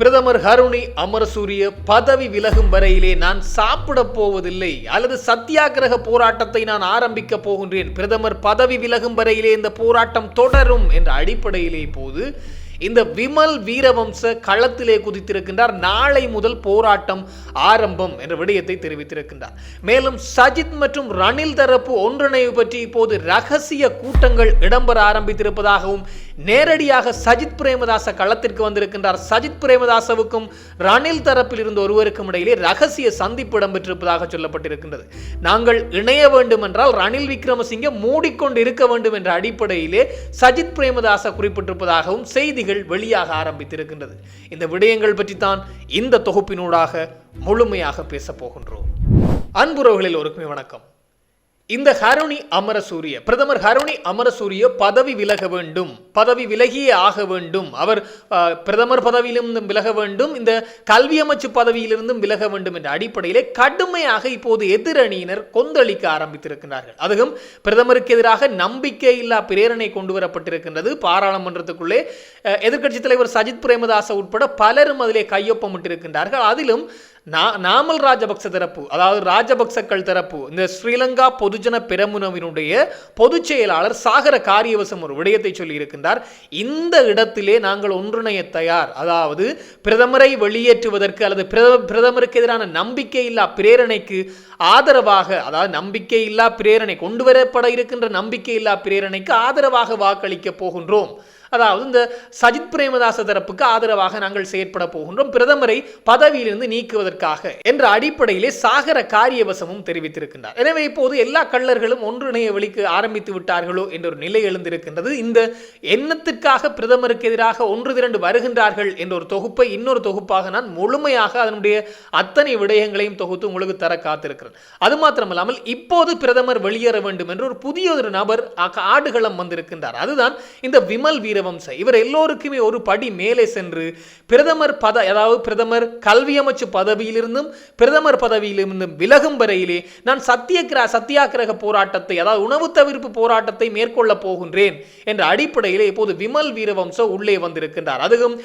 பிரதமர் ஹருணி அமரசூரிய பதவி விலகும் வரையிலே நான் சாப்பிடப் போவதில்லை அல்லது சத்தியாகிரக போராட்டத்தை நான் ஆரம்பிக்க போகின்றேன், பிரதமர் பதவி விலகும் வரையிலே இந்த போராட்டம் தொடரும் என்ற அடிப்படையிலே போது இந்த விமல் வீரவம்ச களத்திலே குதித்திருக்கின்றார். நாளை முதல் போராட்டம் ஆரம்பம் என்ற விடயத்தை தெரிவித்திருக்கின்றார். மேலும் சஜித் மற்றும் ரணில் தரப்பு ஒன்றிணைவு பற்றி இப்போது ரகசிய கூட்டங்கள் இடம்பெற ஆரம்பித்திருப்பதாகவும் நேரடியாக சஜித் பிரேமதாச களத்திற்கு வந்திருக்கின்றார். சஜித் பிரேமதாசவுக்கும் ரணில் தரப்பில் இருந்து ஒருவருக்கும் இடையிலே ரகசிய சந்திப்பு இடம்பெற்றிருப்பதாக சொல்லப்பட்டிருக்கின்றது. நாங்கள் இணைய வேண்டும் என்றால் ரணில் விக்ரமசிங்கே மூடிக்கொண்டு இருக்க வேண்டும் என்ற அடிப்படையிலே சஜித் பிரேமதாச குறிப்பிட்டிருப்பதாகவும் செய்திகள் வெளியாக ஆரம்பித்திருக்கின்றது. இந்த விடயங்கள் பற்றி தான் இந்த தொகுப்பினூடாக முழுமையாக பேச போகின்றோம். அன்புறவுகளில் ஒருக்குமே வணக்கம். இந்த ஹருணி அமரசூரிய பிரதமர் ஹருணி அமரசூரிய பதவி விலக வேண்டும், பதவி விலகியே ஆக வேண்டும், அவர் பிரதமர் பதவியிலிருந்தும் விலக வேண்டும், இந்த கல்வி அமைச்சு பதவியிலிருந்தும் விலக வேண்டும் என்ற அடிப்படையிலே கடுமையாக இப்போது எதிரணியினர் கொந்தளிக்க ஆரம்பித்திருக்கிறார்கள். அதுவும் பிரதமருக்கு எதிராக நம்பிக்கையில்லா பிரேரணை கொண்டு வரப்பட்டிருக்கின்றது. பாராளுமன்றத்துக்குள்ளே எதிர்க்கட்சித் தலைவர் சஜித் பிரேமதாச உட்பட பலரும் அதிலே கையொப்பமிட்டிருக்கின்றார்கள். அதிலும் நாமல் ராஜபக்ச தரப்பு, அதாவது ராஜபக்சக்கள் தரப்பு, இந்த ஸ்ரீலங்கா பொதுஜன பெரமுனவினுடைய பொதுச் செயலாளர் சாகர காரியவசம் ஒரு விடயத்தை சொல்லி இருக்கின்றார். இந்த இடத்திலே நாங்கள் ஒன்றிணைய தயார், அதாவது பிரதமரை வெளியேற்றுவதற்கு அல்லது பிரதமருக்கு எதிரான நம்பிக்கையில்லா பிரேரணைக்கு ஆதரவாக, அதாவது நம்பிக்கையில்லா பிரேரணை கொண்டு வரப்பட இருக்கின்ற நம்பிக்கையில்லா பிரேரணைக்கு ஆதரவாக வாக்களிக்க போகின்றோம், அதாவது இந்த சஜித் பிரேமதாச தரப்புக்கு ஆதரவாக நாங்கள் செயற்பட போகின்றோம், பிரதமரை பதவியிலிருந்து நீக்குவதற்காக என்ற அடிப்படையிலே சாகர காரியவசமும் தெரிவித்திருக்கின்றார். எனவே இப்போது எல்லா கள்ளர்களும் ஒன்றிணைய வழிக்கு ஆரம்பித்து விட்டார்களோ என்ற ஒரு நிலை எழுந்திருக்கின்றது. இந்த எண்ணத்திற்காக பிரதமருக்கு எதிராக ஒன்று திரண்டு வருகின்றார்கள் என்ற ஒரு தொகுப்பை இன்னொரு தொகுப்பாக நான் முழுமையாக அதனுடைய அத்தனை விடயங்களையும் தொகுத்து உங்களுக்கு தர காத்திருக்கிறேன். அது மாத்திரமல்லாமல் இப்போது பிரதமர் வெளியேற வேண்டும் என்று ஒரு புதிய ஒரு நபர் ஆடுகளம் வந்திருக்கின்றார். அதுதான் இந்த விமல் வீர வம்ச. இவர் எல்லோருக்குமே ஒரு படி மேலே சென்று பிரதமர் அதாவது பிரதமர் கல்வி அமைச்சு பதவியிலிருந்தும் பிரதமர் பதவியிலிருந்தும் விலகும் வரையிலே நான் சத்தியாகிரக போராட்டத்தை, அதாவது உணவு தவிர்ப்பு போராட்டத்தை மேற்கொள்ள போகின்றேன் என்ற அடிப்படையிலே இப்போது விமல் வீரவம்ச உள்ளே வந்திருக்கின்றார். அதுவும்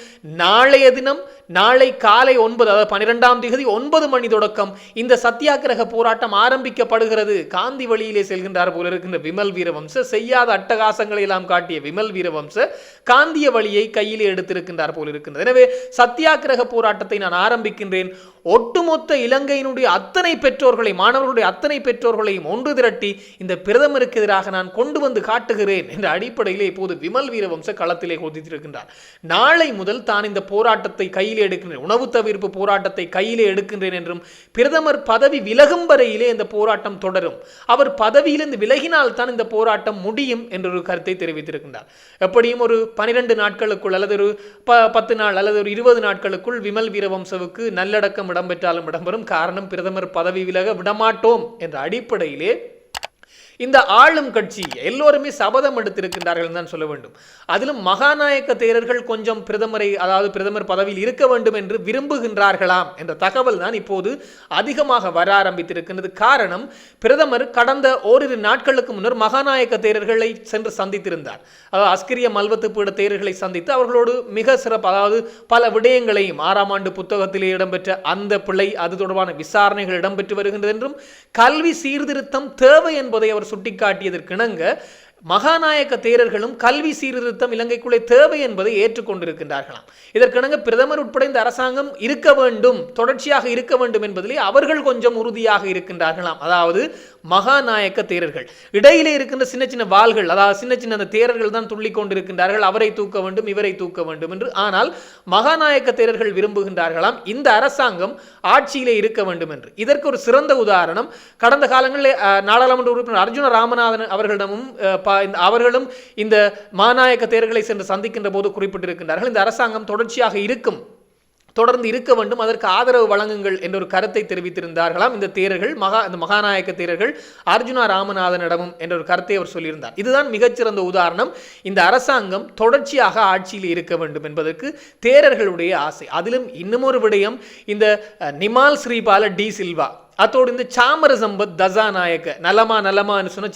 நாளைய தினம், நாளை காலை 9, அதாவது 12ஆம் தேதி 9 மணி தொடக்கம் இந்த சத்தியாகிரக போராட்டம் ஆரம்பிக்கப்படுகிறது. காந்தி வழியிலே செல்கின்றார் போல இருக்கின்ற விமல் வீரவம்ச, செய்யாத அட்டகாசங்களை எல்லாம் காட்டிய விமல் வீரவம்ச காந்திய வழியை கையிலே எடுத்திருக்கின்றார் போல் இருக்கின்றது. எனவே சத்தியாகிரக போராட்டத்தை நான் ஆரம்பிக்கின்றேன், ஒட்டுமொத்த இலங்கையினுடைய அத்தனை பெற்றோர்களை, மாணவர்களுடைய அத்தனை பெற்றோர்களையும் ஒன்று திரட்டி இந்த பிரதமருக்கு எதிராக நான் கொண்டு வந்து காட்டுகிறேன் என்ற அடிப்படையிலே இப்போது விமல் வீரவம்ச களத்திலே கொதித்திருக்கின்றார். நாளை முதல் தான் இந்த போராட்டத்தை கையிலே எடுக்கின்றேன், உணவு தவிர்ப்பு போராட்டத்தை கையிலே எடுக்கின்றேன் என்றும் பிரதமர் பதவி விலகும் வரையிலே இந்த போராட்டம் தொடரும், அவர் பதவியிலிருந்து விலகினால் தான் இந்த போராட்டம் முடியும் என்ற ஒரு கருத்தை தெரிவித்திருக்கின்றார். எப்படியும் ஒரு 12 நாட்களுக்குள் அல்லது ஒரு 10 நாள் அல்லது ஒரு 20 நாட்களுக்குள் விமல் வீரவம்சவுக்கு நல்லடக்கம் இடம்பெற்றாலும் இடம்பெறும். காரணம், பிரதமர் பதவி விலக விடமாட்டோம் என்ற அடிப்படையிலே இந்த ஆளும் கட்சி எல்லோருமே சபதம் எடுத்திருக்கின்றார்கள் தான் சொல்ல வேண்டும். அதிலும் மகாநாயக்க தேரர்கள் கொஞ்சம் பிரதமரை, அதாவது பிரதமர் பதவியில் இருக்க வேண்டும் என்று விரும்புகின்றார்களாம் என்ற தகவல் தான் இப்போது அதிகமாக வர ஆரம்பித்திருக்கின்றது. காரணம், பிரதமர் கடந்த ஓரிரு நாட்களுக்கு முன்னர் மகாநாயக்க தேரர்களை சென்று சந்தித்திருந்தார். அதாவது அஸ்கிரிய மல்வத்து பீட தேரர்களை சந்தித்து அவர்களோடு மிக சிறப்பு, அதாவது பல விடயங்களையும் 6ஆம் ஆண்டு புத்தகத்திலே இடம்பெற்ற அந்த பிழை, அது தொடர்பான விசாரணைகள் இடம்பெற்று வருகின்றது என்றும் கல்வி சீர்திருத்தம் தேவை என்பதை அவர் சுட்டிக்காட்டியதற்கிணங்க மகாநாயக்க தேரர்களும் கல்வி சீர்திருத்தம் இலங்கைக்குள்ளே தேவை என்பதை ஏற்றுக்கொண்டிருக்கின்றார்களாம். இதற்கிணங்க பிரதமர் உட்பட இந்த அரசாங்கம் இருக்க வேண்டும், தொடர்ச்சியாக இருக்க வேண்டும் என்பதிலே அவர்கள் கொஞ்சம் உறுதியாக இருக்கின்றார்களாம். அதாவது மகாநாயக்க தேரர்கள் இடையிலே இருக்கின்ற சின்ன சின்ன வாள்கள், அதாவது சின்ன சின்ன அந்த தேரர்கள் தான் துள்ளி கொண்டிருக்கின்றார்கள், அவரை தூக்க வேண்டும் இவரை தூக்க வேண்டும் என்று. ஆனால் மகாநாயக்க தேரர்கள் விரும்புகின்றார்களாம் இந்த அரசாங்கம் ஆட்சியிலே இருக்க வேண்டும் என்று. இதற்கு ஒரு சிறந்த உதாரணம், கடந்த காலங்களில் நாடாளுமன்ற உறுப்பினர் அர்ஜுன ராமநாதன் அவர்களும் இந்த மகாநாயக்க தேர்தலை சென்று சந்திக்கின்ற போது குறிப்பிட்டிருக்கின்றார்கள், இந்த அரசாங்கம் தொடர்ச்சியாக தொடர்ந்து இருக்க வேண்டும், அதற்கு ஆதரவு வழங்குங்கள் என்ற ஒரு கருத்தை தெரிவித்திருந்தார்களாம் இந்த தேரர்கள், இந்த மகாநாயக்க தேரர்கள் அர்ஜுனா ராமநாதனிடமும் என்ற ஒரு கருத்தை அவர் சொல்லியிருந்தார். இதுதான் மிகச்சிறந்த உதாரணம், இந்த அரசாங்கம் தொடர்ச்சியாக ஆட்சியில் இருக்க வேண்டும் என்பதற்கு தேரர்களுடைய ஆசை. அதிலும் இன்னும் ஒரு விடயம், இந்த நிமால் ஸ்ரீபால டி சில்வா அத்தோடு இந்த சாமர சம்பத் தசாநாயக்க நலமான்னு சொன்ன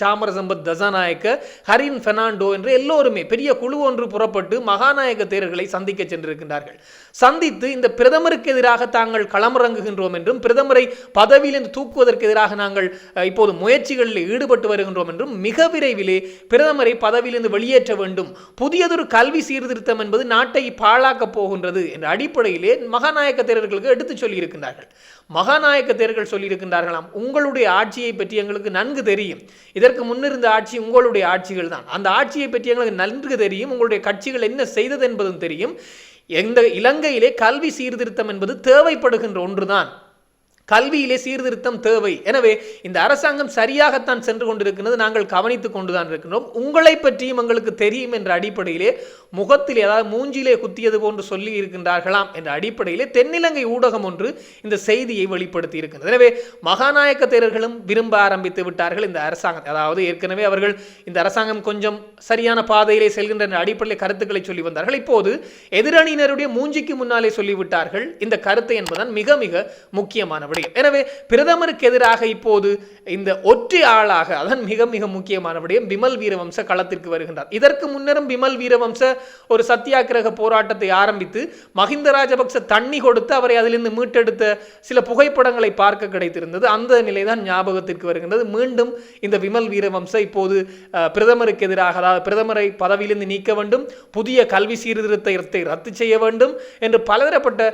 சாமர சம்பத் தசாநாயக்க, ஹரின் பெர்னாண்டோ என்று எல்லோருமே பெரிய குழு ஒன்று புறப்பட்டு மகாநாயக தேரர்களை சந்திக்க சென்றிருக்கின்றார்கள். சந்தித்து இந்த பிரதமருக்கு எதிராக தாங்கள் களமிறங்குகின்றோம் என்றும் பிரதமரை பதவியிலிருந்து தூக்குவதற்கு எதிராக நாங்கள் இப்போது முயற்சிகளில் ஈடுபட்டு வருகின்றோம் என்றும் மிக விரைவிலே பிரதமரை பதவியிலிருந்து வெளியேற்ற வேண்டும், புதியதொரு கல்வி சீர்திருத்தம் என்பது நாட்டை பாழாக்கப் போகின்றது என்ற அடிப்படையிலே மகாநாயக்க தேரர்களுக்கு எடுத்து சொல்லியிருக்கின்றார்கள். மகாநாயக்க தேரர்கள் சொல்லியிருக்கின்றார்களாம், உங்களுடைய ஆட்சியை பற்றி எங்களுக்கு நன்கு தெரியும், இதற்கு முன்னிருந்த ஆட்சி உங்களுடைய ஆட்சிகள் தான், அந்த ஆட்சியை பற்றி எங்களுக்கு நன்கு தெரியும், உங்களுடைய கட்சிகள் என்ன செய்தது என்பதும் தெரியும், எந்த இலங்கையிலே கல்வி சீர்திருத்தம் என்பது தேவைப்படுகின்ற ஒன்றுதான், கல்வியிலே சீர்திருத்தம் தேவை, எனவே இந்த அரசாங்கம் சரியாகத்தான் சென்று கொண்டிருக்கிறது, நாங்கள் கவனித்துக் கொண்டுதான் இருக்கின்றோம், உங்களை பற்றியும் எங்களுக்கு தெரியும் என்ற அடிப்படையிலே முகத்தில் ஏதாவது மூஞ்சிலே குத்தியது போன்று சொல்லி இருக்கின்றார்களாம் என்ற அடிப்படையிலே தென்னிலங்கை ஊடகம் ஒன்று இந்த செய்தியை வெளிப்படுத்தி இருக்கின்றது. எனவே மகாநாயக்க தேரர்களும் விரும்ப ஆரம்பித்து விட்டார்கள் இந்த அரசாங்கம், அதாவது ஏற்கனவே அவர்கள் இந்த அரசாங்கம் கொஞ்சம் சரியான பாதையிலே செல்கின்ற அடிப்படையில் கருத்துக்களை சொல்லி வந்தார்கள், இப்போது எதிரணியினருடைய மூஞ்சிக்கு முன்னாலே சொல்லிவிட்டார்கள் இந்த கருத்தை என்பதுதான் மிக மிக முக்கியமான. எனவே பிரதமருக்கு எதிராக இப்போது இந்த ஒற்றை ஆளாக அதன் மிக மிக முக்கியமான விடயம் பிமல் வீரவம்ச களத்திற்கு வருகின்றார். இதற்கு முன்னரும் பிமல் வீரவம்ச ஒரு சத்தியாகிரக போராட்டத்தை ஆரம்பித்து மஹிந்த ராஜபக்ச தண்ணி கொடுத்து அவரை அதிலிருந்து மீட்டெடுத்த சில புகைப்படங்களை பார்க்க கிடைத்திருந்தது. அந்த நிலைதான் ஞாபகத்திற்கு வருகின்றது. மீண்டும் இந்த பிமல் வீரவம்ச இப்போது பிரதமருக்கு எதிராக, அதாவது பிரதமரை பதவியிலிருந்து நீக்க வேண்டும், புதிய கல்வி சீர்திருத்தத்தை ரத்து செய்ய வேண்டும் என்று பலதரப்பட்ட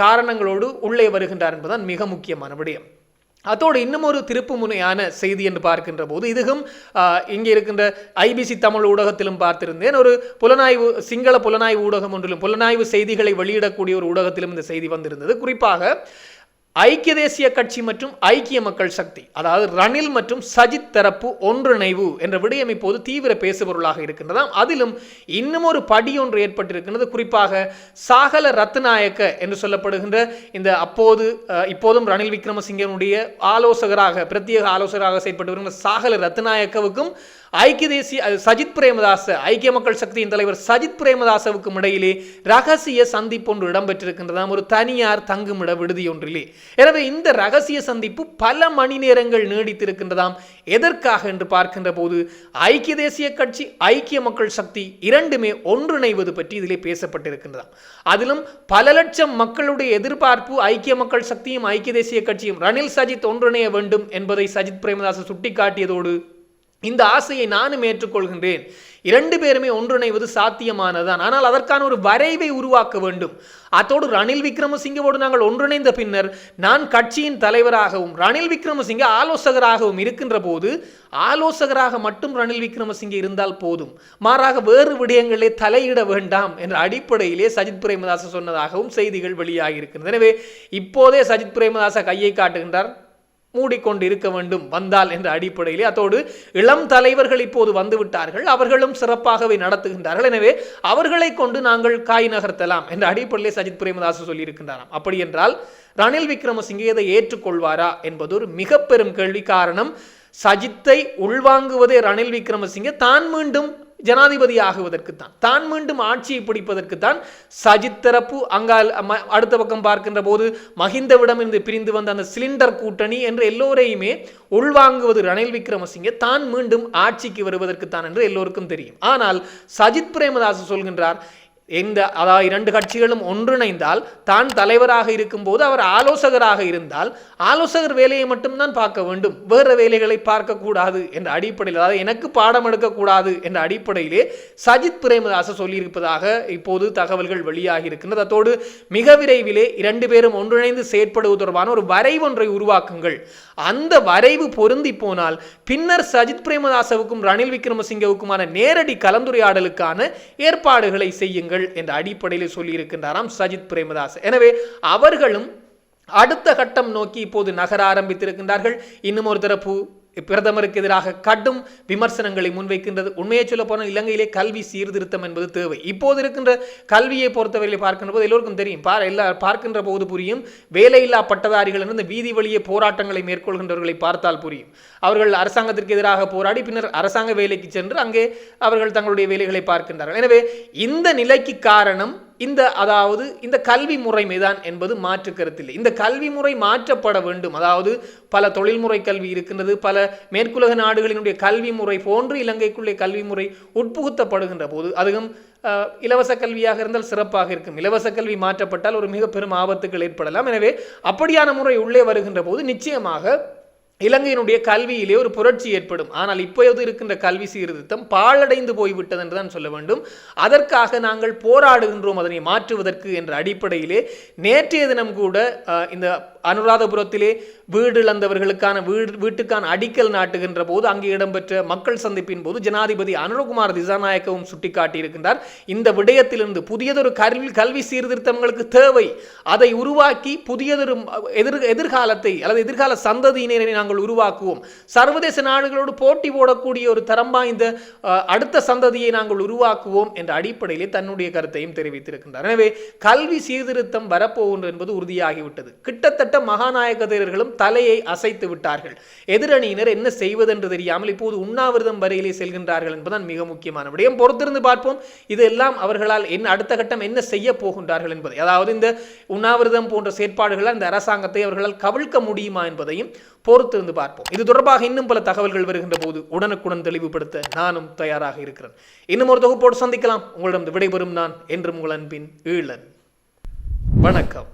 காரணங்களோடு உள்ளே வருகின்றார் என்பதுதான் மிக முக்கியமான விடயம். அதோடு இன்னும் ஒரு திருப்பு முனையான செய்தி என்று பார்க்கின்ற போது, இதுவும் இங்கே இருக்கின்ற ஐபிசி தமிழ் ஊடகத்திலும் பார்த்திருந்தேன், ஒரு புலனாய்வு சிங்கள புலனாய்வு ஊடகம் ஒன்றிலும் புலனாய்வு செய்திகளை வெளியிடக்கூடிய ஒரு ஊடகத்திலும் இந்த செய்தி வந்திருந்தது. குறிப்பாக ஐக்கிய தேசிய கட்சி மற்றும் ஐக்கிய மக்கள் சக்தி, அதாவது ரணில் மற்றும் சஜித் தரப்பு ஒன்றிணைவு என்ற விடயம் இப்போது தீவிர பேசுபொருளாக இருக்கின்றதாம். அதிலும் இன்னும் ஒரு படி ஒன்று ஏற்பட்டிருக்கின்றது. குறிப்பாக சாகல ரத்நாயக்க என்று சொல்லப்படுகின்ற இந்த இப்போதும் ரணில் விக்ரமசிங்கனுடைய ஆலோசகராக, பிரத்யேக ஆலோசகராக செயல்பட்டு வருகின்ற சாகல ரத்நாயக்கவுக்கும் ஐக்கிய தேசிய சஜித் பிரேமதாச, ஐக்கிய மக்கள் சக்தியின் தலைவர் சஜித் பிரேமதாசவுக்கும் இடையிலே ரகசிய சந்திப்பு ஒன்று இடம்பெற்றிருக்கின்றதாம், ஒரு தனியார் தங்குமிட விடுதி ஒன்றிலே. எனவே இந்த ரகசிய சந்திப்பு பல மணி நேரங்கள் நீடித்திருக்கின்றதாம். எதற்காக என்று பார்க்கின்ற போது ஐக்கிய தேசிய கட்சி, ஐக்கிய மக்கள் சக்தி இரண்டுமே ஒன்றிணைவது பற்றி இதிலே பேசப்பட்டிருக்கின்றதாம். அதிலும் பல லட்சம் மக்களுடைய எதிர்பார்ப்பு ஐக்கிய மக்கள் சக்தியும் ஐக்கிய தேசிய கட்சியும் ரணில் சஜித் ஒன்றிணைய வேண்டும் என்பதை சஜித் பிரேமதாச சுட்டிக்காட்டியதோடு இந்த ஆசையை நானும் ஏற்றுக்கொள்கின்றேன், இரண்டு பேருமே ஒன்றிணைவது சாத்தியமானதான், ஆனால் அதற்கான ஒரு வரைவை உருவாக்க வேண்டும். அதோடு ரணில் விக்ரமசிங்கவோடு நாங்கள் ஒன்றிணைந்த பின்னர் நான் கட்சியின் தலைவராகவும் ரணில் விக்ரமசிங்க ஆலோசகராகவும் இருக்கின்ற போது ஆலோசகராக மட்டும் ரணில் விக்ரமசிங்கே இருந்தால் போதும், மாறாக வேறு விடயங்களே தலையிட வேண்டாம் என்ற அடிப்படையிலே சஜித் பிரேமதாச சொன்னதாகவும் செய்திகள் வெளியாகி இருக்கின்றன. எனவே இப்போதே சஜித் பிரேமதாச கையை காட்டுகின்றார், மூடிக்கொண்டு இருக்க வேண்டும் வந்தால் என்ற அடிப்படையிலே. அதோடு இளம் தலைவர்கள் இப்போது வந்துவிட்டார்கள், அவர்களும் சிறப்பாகவே நடத்துகின்றார்கள், எனவே அவர்களை கொண்டு நாங்கள் காய் நகர்த்தலாம் என்ற அடிப்படையிலே சஜித் பிரேமதாச சொல்லியிருக்கின்றாராம். அப்படி என்றால் ரணில் விக்ரமசிங்கே இதை ஏற்றுக்கொள்வாரா என்பது ஒரு மிக பெரும் கேள்வி. காரணம், சஜித்தை உள்வாங்குவதே ரணில் விக்ரமசிங்கே தான் மீண்டும் ஜனாதிபதி ஆகுவதற்குத்தான், தான் மீண்டும் ஆட்சியை பிடிப்பதற்குத்தான். சஜித் தரப்பு அங்கால் அடுத்த பக்கம் பார்க்கின்ற போது மஹிந்தவிடம் இருந்து பிரிந்து வந்த அந்த சிலிண்டர் கூட்டணி என்று எல்லோரையுமே உள்வாங்குவது ரணில் விக்ரமசிங்கே தான் மீண்டும் ஆட்சிக்கு வருவதற்குத்தான் என்று எல்லோருக்கும் தெரியும். ஆனால் சஜித் பிரேமதாச சொல்கின்றார், அதாவது இரண்டு கட்சிகளும் ஒன்றிணைந்தால் தான் தலைவராக இருக்கும் போது அவர் ஆலோசகராக இருந்தால் ஆலோசகர் வேலையை மட்டும்தான் பார்க்க வேண்டும், வேறு வேலைகளை பார்க்க கூடாது என்ற அடிப்படையில், அதாவது எனக்கு பாடம் எடுக்கக்கூடாது என்ற அடிப்படையிலே சஜித் பிரேமதாச சொல்லியிருப்பதாக இப்போது தகவல்கள் வெளியாகி இருக்கின்றது. அதோடு மிக விரைவிலே இரண்டு பேரும் ஒன்றிணைந்து செயற்படுவது தொடர்பான ஒரு வரைவொன்றை உருவாக்குங்கள், அந்த வரைவு பொருந்தி போனால் பின்னர் சஜித் பிரேமதாசவுக்கும் ரணில் விக்ரமசிங்கவுக்குமான நேரடி கலந்துரையாடலுக்கான ஏற்பாடுகளை செய்யுங்கள் என்ற அடிப்படையில் சொல்லியிருக்கின்றாராம் சஜித் பிரேமதாச. எனவே அவர்களும் அடுத்த கட்டம் நோக்கி இப்போது நகர ஆரம்பித்திருக்கின்றார்கள். இன்னும் ஒரு தரப்பு பிரதமருக்கு எதிராக கடும் விமர்சனங்களை முன்வைக்கின்றது. உண்மையை சொல்ல போனால் இலங்கையிலே கல்வி சீர்திருத்தம் என்பது தேவை. இப்போது இருக்கின்ற கல்வியை பொறுத்தவரையில் பார்க்கின்ற போது எல்லோருக்கும் தெரியும், பார்க்கின்ற போது புரியும், வேலையில்லா பட்டதாரிகள் இருந்து வீதி வழியே போராட்டங்களை மேற்கொள்கின்றவர்களை பார்த்தால் புரியும். அவர்கள் அரசாங்கத்திற்கு எதிராக போராடி பின்னர் அரசாங்க வேலைக்கு சென்று அங்கே அவர்கள் தங்களுடைய வேலைகளை பார்க்கின்றார்கள். எனவே இந்த நிலைக்கு காரணம் இந்த கல்வி முறைமைதான் என்பது மாற்று கருத்தில்லை. இந்த கல்வி முறை மாற்றப்பட வேண்டும். அதாவது பல தொழில்முறை கல்வி இருக்கின்றது, பல மேற்குலக நாடுகளினுடைய கல்வி முறை போன்று இலங்கைக்குள்ளே கல்வி முறை உட்புகுத்தப்படுகின்ற போது அதுவும் இலவச கல்வியாக இருந்தால் சிறப்பாக இருக்கும். இலவச கல்வி மாற்றப்பட்டால் ஒரு மிக பெரும் ஆபத்துகள் ஏற்படலாம். எனவே அப்படியான முறை உள்ளே வருகின்ற போது நிச்சயமாக இலங்கையினுடைய கல்வியிலே ஒரு புரட்சி ஏற்படும். ஆனால் இப்போது இருக்கின்ற கல்வி சீர்திருத்தம் பாழடைந்து போய்விட்டது என்று தான் சொல்ல வேண்டும். அதற்காக நாங்கள் போராடுகின்றோம் அதனை மாற்றுவதற்கு என்ற அடிப்படையிலே நேற்றைய தினம் கூட இந்த அனுராதபுரத்திலே வீடு இழந்தவர்களுக்கான வீட்டுக்கான அடிக்கல் நாட்டுகின்ற போது அங்கே இடம்பெற்ற மக்கள் சந்திப்பின் போது ஜனாதிபதி அனுரகுமார் திசாநாயக்கவும் சுட்டிக்காட்டியிருக்கின்றார். இந்த விடயத்திலிருந்து புதியதொரு கல்வி சீர்திருத்தங்களுக்கு தேவை, அதை உருவாக்கி புதியதொரு எதிர்காலத்தை அல்லது எதிர்கால சந்ததியினரை நாங்கள் உருவாக்குவோம், சர்வதேச நாடுகளோடு போட்டி போடக்கூடிய ஒரு தரம் வாய்ந்த அடுத்த சந்ததியை நாங்கள் உருவாக்குவோம் என்ற அடிப்படையிலே தன்னுடைய கருத்தையும் தெரிவித்திருக்கின்றார். எனவே கல்வி சீர்திருத்தம் வரப்போகின்றது என்பது உறுதியாகிவிட்டது. கிட்டத்தட்ட மகாநாயக தேரர்களும் தலையை அசைத்து விட்டார்கள். எதிரணியினர் என்ன செய்வதென்று தெரியாமல் இப்போது உண்ணாவிரதம் வரையிலே செல்கின்றார்கள் என்பதுதான் மிக முக்கியமான விடயம். பொறுத்திருந்து பார்ப்போம் இதெல்லாம் அவர்களால் அடுத்த கட்டம் என்ன செய்ய போகின்றார்கள் என்பதை. அதாவது இந்த உண்ணாவிரதம் போன்ற செயற்பாடுகளால் இந்த அரசாங்கத்தை அவர்களால் கவிழ்க்க முடியுமா என்பதையும் பொறுத்திருந்து பார்ப்போம். இது தொடர்பாக இன்னும் பல தகவல்கள் வருகின்ற போது உடனுக்குடன் தெளிவுபடுத்த நானும் தயாராக இருக்கிறேன். இன்னும் ஒரு தொகுப்போடு சந்திக்கலாம். உங்களிடம் விடைபெறும் நான் என்றும் உங்கள் அன்பின் ஈழன். வணக்கம்.